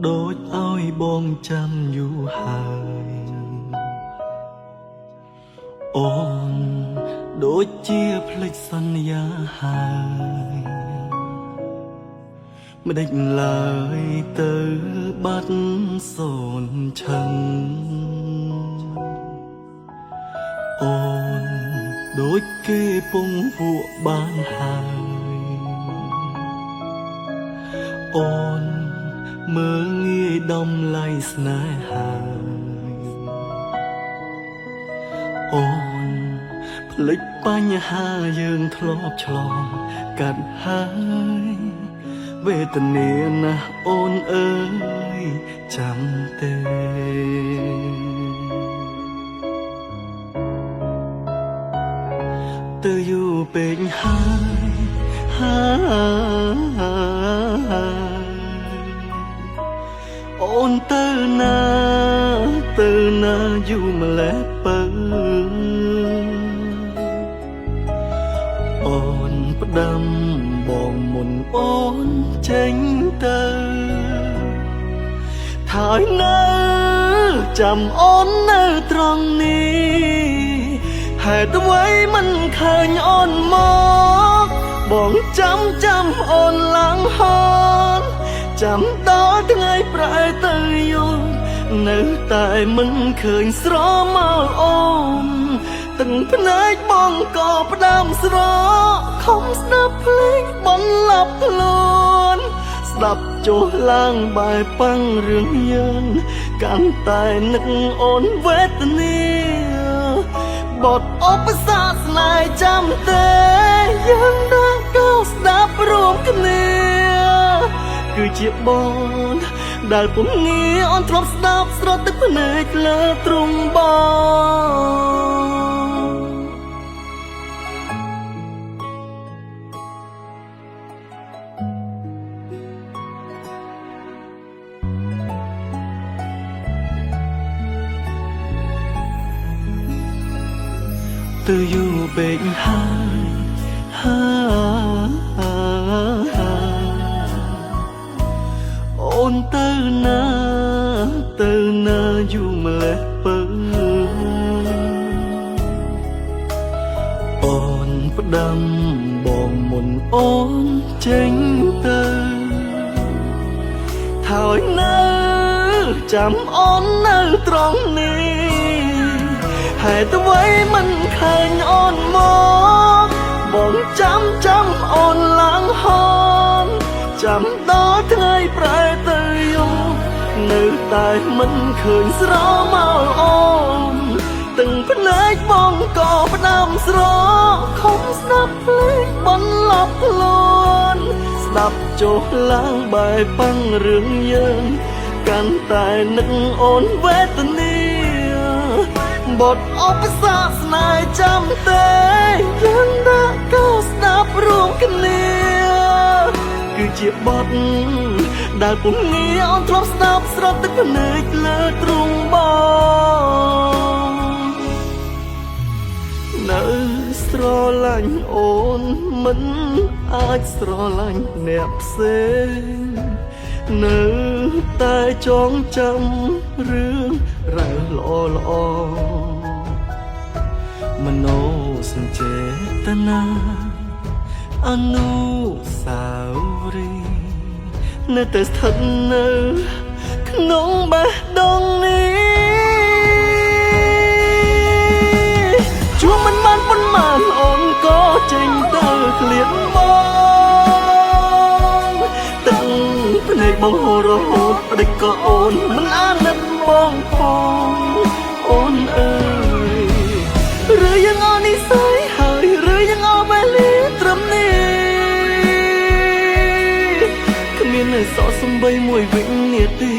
ដូចឲ្យបងចាំយូរហើយអូនដូចជាភ្លេចសន្យាហើយមិនដេចឡើយទៅបាត់សូនឈឹងអូនដូចគេពងពួកបានហើយអូនមើលងាយដំឡៃស្នេហាអូនភ្លេចបញ្ហាយើងធ្លាប់ឆ្លងកាត់ហើយវេទនាណាស់អូនអើយចាំទេទៅយូរពេកហើយអូនទៅណាយូរម្លេះពើអូនផ្ដាំបងមុនអូនចេញទៅថយនៅចាំអូននៅត្រង់នេះហេតុអ្វីមិនឃើញអូនមកបងចាំអូនឡើងហនចាំដល់ថ្ងៃប្រែទៅយប់នៅតែមិនឃើញស្រមោលអូនទាំងភ្នែកបងក៏ផ្ដាំស្រកខំស្ដាប់ភ្លេងបន្លាប់ខ្លួនស្ដាប់ចុះឡើងបែបប៉ាំងរឿងយើងកាន់តែនឹកអូនវេទនាបទឧបសគ្គស្នេហ៍ចាំទេយើងដើរก้าวស្ដាប់រួមគ្នាគឺជាបងដែលពុំងារអូនធ្លាប់ស្ដាប់ស្រទឹកភ្នែកលើទ្រង់បងទៅយូរពេកហើយអូនទៅណាយូរម្លេះពើអូនផ្ដាំបងមុនអូនចេញទៅថយនៅចាំអូននៅត្រង់នេះហេតុអ្វីមិនឃើញអូនមកបងចាំអូនឡើងហនចាំដល់ថ្ងៃប្រែទៅយប់នៅតែមិនឃើញស្រមោលអូនទាំងភ្នែកបងក៏ផ្ដាំស្រកខំស្ដាប់ភ្លេងបន្លាប់ខ្លួនស្ដាប់ចុះឡើងបែបប៉ាំងរឿងយើងកាន់តែនឹកអូនវេទនាបទឧបសគ្គស្នេហ៍ចាំទេយើងដើរก้าวស្ដាប់រួមគ្នាគឺជាបទដែលពុំងារអូនធ្លាប់ស្ដាប់ស្រត់ទឹកភ្នែកលើទ្រង់បងនៅស្រឡាញ់អូនមិនអាចស្រឡាញ់អ្នកផ្សេងនៅតែចងចាំរឿងរ៉ាវល្អមโนសញ្ចេតនាអនុស្សាវរីយ៍នៅតែស្ថិតនៅក្នុងបេះដូងនេះជួបមិនបានប៉ុន្មានអូនក៏ចេញទៅឃ្លាតបងទឹកភ្នែកបងហូររហូតប្តិចក៏អូនមិនអាណិតបងផងអូនអើយឬយ៉ាងអនិស័យហើយឬយ៉ាងអវេលាត្រឹមនេះគ្មាននៅសល់សំបីមួយវិនាទី